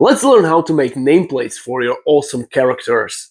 Let's learn how to make nameplates for your awesome characters.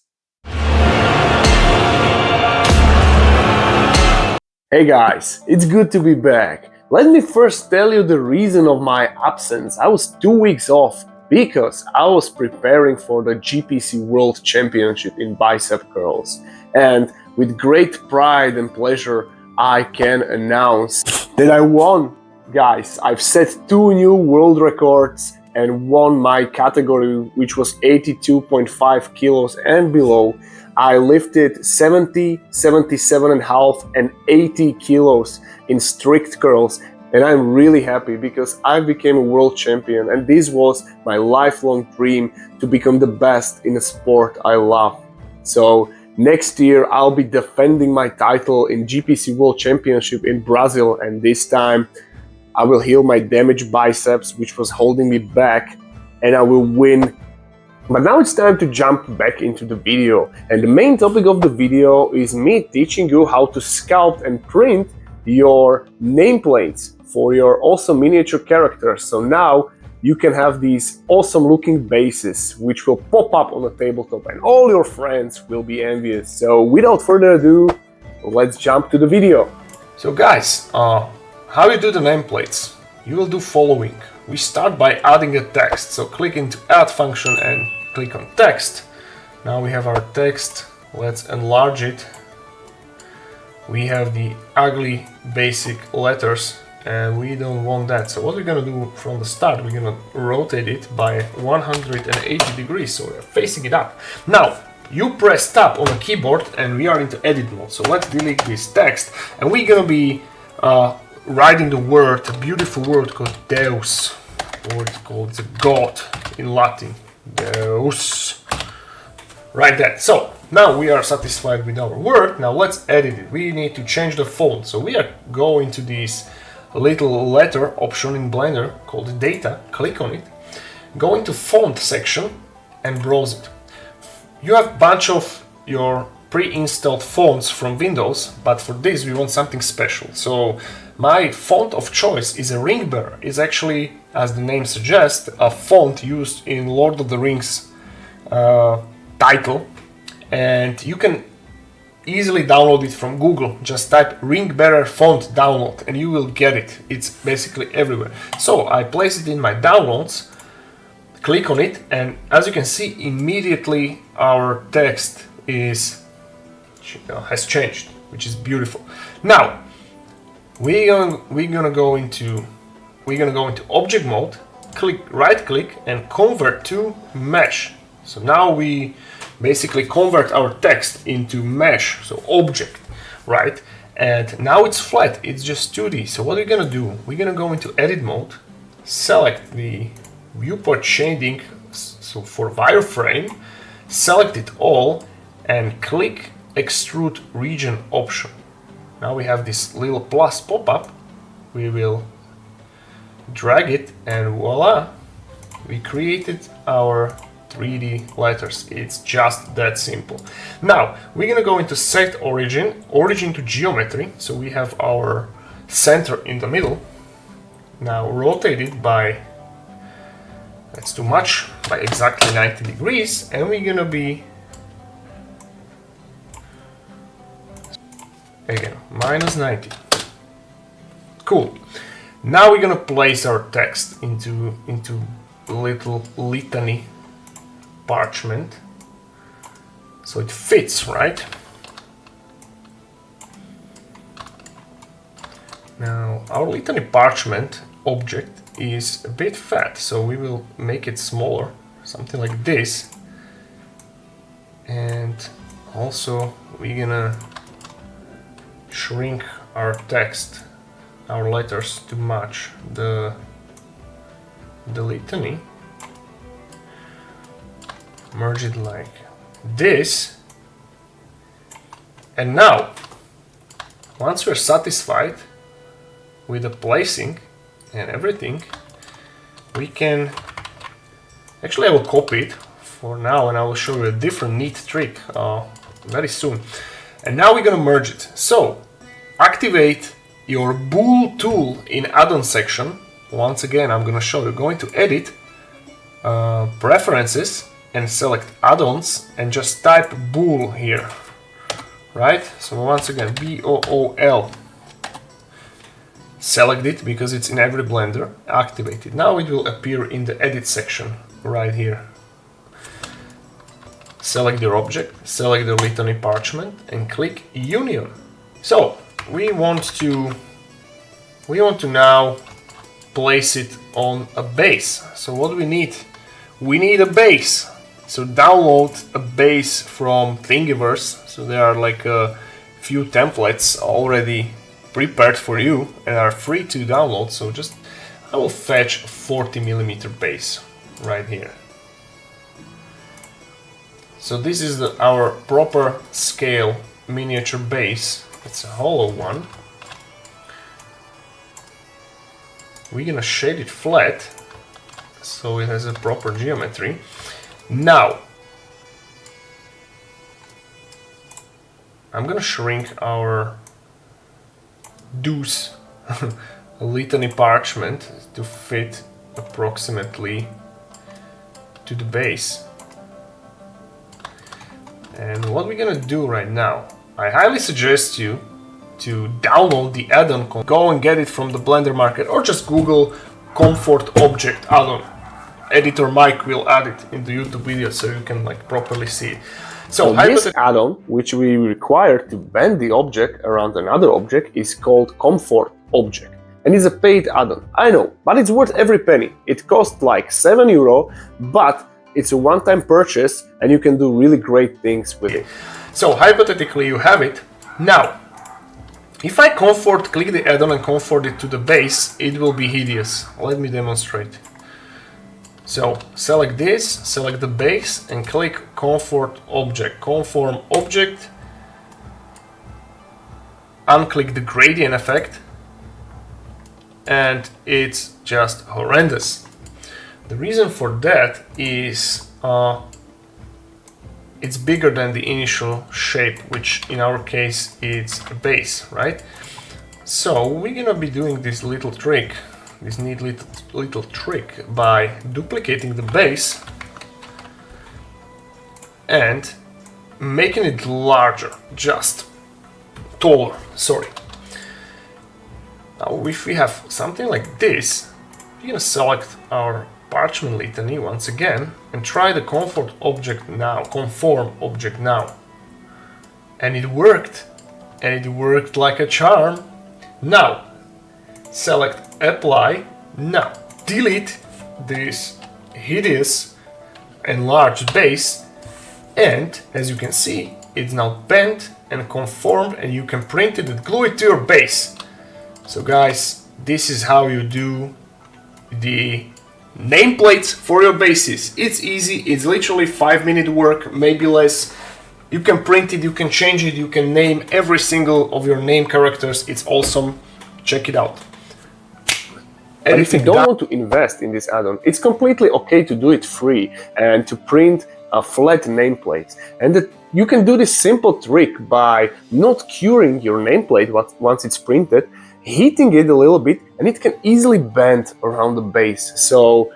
Hey guys, it's good to be back. Let me first tell you the reason of my absence. I was 2 weeks off because I was preparing for the GPC World Championship in bicep curls. And with great pride and pleasure, I can announce that I won. Guys, I've set 2 new world records and won my category, which was 82.5 kilos and below. I lifted 70, 77.5 and 80 kilos in strict curls, and I'm really happy because I became a world champion, and this was my lifelong dream to become the best in a sport I love. So next year I'll be defending my title in GPC World Championship in Brazil, and this time I will heal my damaged biceps, which was holding me back, and I will win. But now it's time to jump back into the video, and the main topic of the video is me teaching you how to sculpt and print your nameplates for your awesome miniature characters. So now you can have these awesome looking bases which will pop up on the tabletop and all your friends will be envious. So without further ado, let's jump to the video. So guys, how you do the nameplates? You will do following. We start by adding a text. So click into add function and click on text. Now we have our text. Let's enlarge it. We have the ugly basic letters and we don't want that. So what we're gonna do from the start, we're gonna rotate it by 180 degrees. So we're facing it up. Now, you press tab on the keyboard and we are into edit mode. So let's delete this text and we're gonna be writing the word, a beautiful word called Deus, or it's called the God in Latin, Deus. Write that. So now we are satisfied with our word. Now let's edit it. We need to change the font. So we are going to this little letter option in Blender called data. Click on it. Go into font section and browse it. You have a bunch of your pre-installed fonts from Windows, but for this we want something special. So my font of choice is a Ringbearer. It's actually, as the name suggests, a font used in Lord of the Rings title, and you can easily download it from Google. Just type Ringbearer Font download and you will get it. It's basically everywhere. So I place it in my downloads, click on it, and as you can see, immediately our text has changed, which is beautiful. Now we're gonna go into object mode, right click and convert to mesh. So now we basically convert our text into mesh, so object, right? And now it's flat, it's just 2D. So what we're gonna do, we're gonna go into edit mode, select the viewport shading, so for wireframe, select it all and click extrude region option. Now we have this little plus pop-up. We will drag it and voila, we created our 3D letters. It's just that simple. Now we're gonna go into set origin to geometry. So we have our center in the middle. Now rotate it by, that's too much, by exactly 90 degrees, and we're gonna be again minus 90. Cool. Now we're gonna place our text into little litany parchment so it fits, right? Now our litany parchment object is a bit fat, so we will make it smaller, something like this. And also we're gonna shrink our text, our letters, to match the litany. Merge it like this. And now, once we're satisfied with the placing and everything, we can, actually I will copy it for now and I will show you a different neat trick very soon. And now we're gonna merge it. So activate your bool tool in add-on section. Once again, I'm gonna show you, going to edit, preferences and select add-ons and just type bool here, right? So once again, bool. Select it because it's in every Blender, activate it. Now it will appear in the edit section right here. Select your object, select the litany parchment and click union. So we want to now place it on a base. So what do we need? We need a base. So download a base from Thingiverse. So there are like a few templates already prepared for you and are free to download. So just I will fetch a 40mm base right here. So this is our proper scale miniature base. It's a hollow one. We're gonna shade it flat so it has a proper geometry. Now I'm gonna shrink our deuce litany parchment to fit approximately to the base. And what we're gonna do right now, I highly suggest you to download the add-on. Go and get it from the Blender Market or just Google Comform Object add-on. Editor Mike will add it in the YouTube video so you can like properly see it. So this add-on, which we require to bend the object around another object, is called Conform Object. And it's a paid add-on, I know, but it's worth every penny. It costs like €7, but it's a one-time purchase and you can do really great things with it. So hypothetically you have it. Now, if I click the add-on and convert it to the base, it will be hideous. Let me demonstrate. So select this, select the base and click Conform Object. Conform Object. Unclick the gradient effect and it's just horrendous. The reason for that is it's bigger than the initial shape, which in our case is a base, right? So we're gonna be doing this little trick, this neat little trick by duplicating the base and making it larger, just taller, sorry. Now if we have something like this, we're gonna select our parchment litany once again and try the Conform Object now. And it worked like a charm. Now select apply. Now delete this hideous enlarged base, and as you can see it's now bent and conformed and you can print it and glue it to your base. So guys, this is how you do the nameplates for your bases. It's easy, it's literally 5-minute work, maybe less. You can print it, you can change it, you can name every single of your name characters. It's awesome. Check it out. And if you don't want to invest in this add-on, it's completely okay to do it free and to print a flat nameplate. And you can do this simple trick by not curing your nameplate once it's printed, heating it a little bit, and it can easily bend around the base, so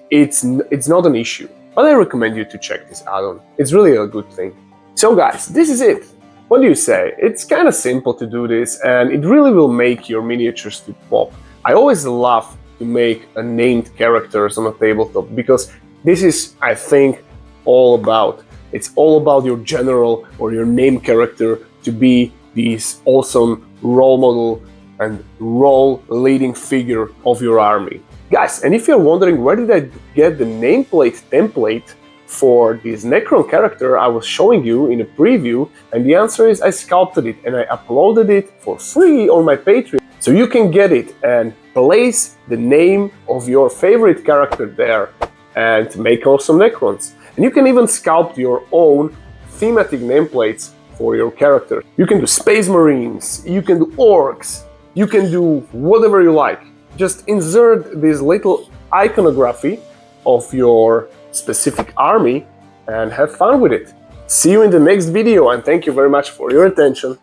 it's not an issue. But I recommend you to check this add-on. It's really a good thing. So guys, this is it. What do you say? It's kind of simple to do this, and it really will make your miniatures to pop. I always love to make named characters on a tabletop because this is, I think, all about. It's all about your general or your name character to be this awesome role model and role leading figure of your army. Guys, and if you're wondering where did I get the nameplate template for this Necron character I was showing you in a preview, and the answer is I sculpted it and I uploaded it for free on my Patreon. So you can get it and place the name of your favorite character there and make awesome Necrons. And you can even sculpt your own thematic nameplates for your character. You can do Space Marines, you can do Orcs, you can do whatever you like. Just insert this little iconography of your specific army and have fun with it. See you in the next video, and thank you very much for your attention.